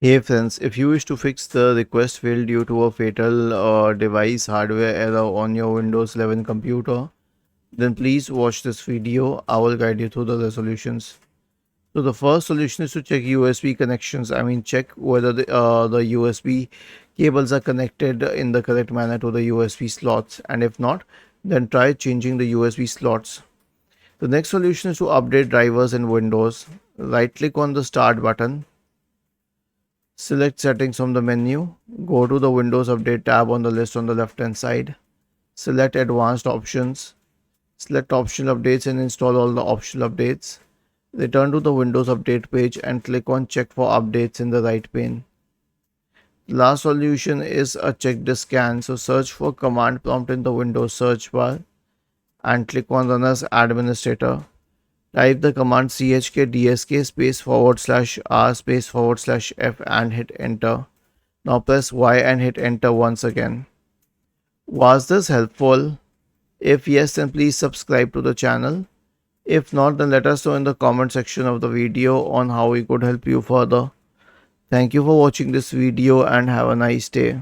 Hey friends, if you wish to fix the request failed due to a fatal device hardware error on your Windows 11 computer, then please watch this video. I will guide you through the resolutions. So the first solution is to check USB connections. Check whether the USB cables are connected in the correct manner to the USB slots, and if not, then try changing the USB slots. The next solution is to update drivers in Windows. Right click on the Start button. Select Settings from the menu. Go to the Windows Update tab on the list on the left hand side. Select Advanced Options. Select Optional Updates and install all the optional updates. Return to the Windows Update page and click on Check for Updates in the right pane. The last solution is a check disk scan. So search for command prompt in the Windows search bar and click on Run as Administrator. Type the command chkdsk space /r space /f and hit enter. Now press Y and hit enter once again. Was this helpful? If yes, then please subscribe to the channel. If not, then let us know in the comment section of the video on how we could help you further. Thank you for watching this video and have a nice day.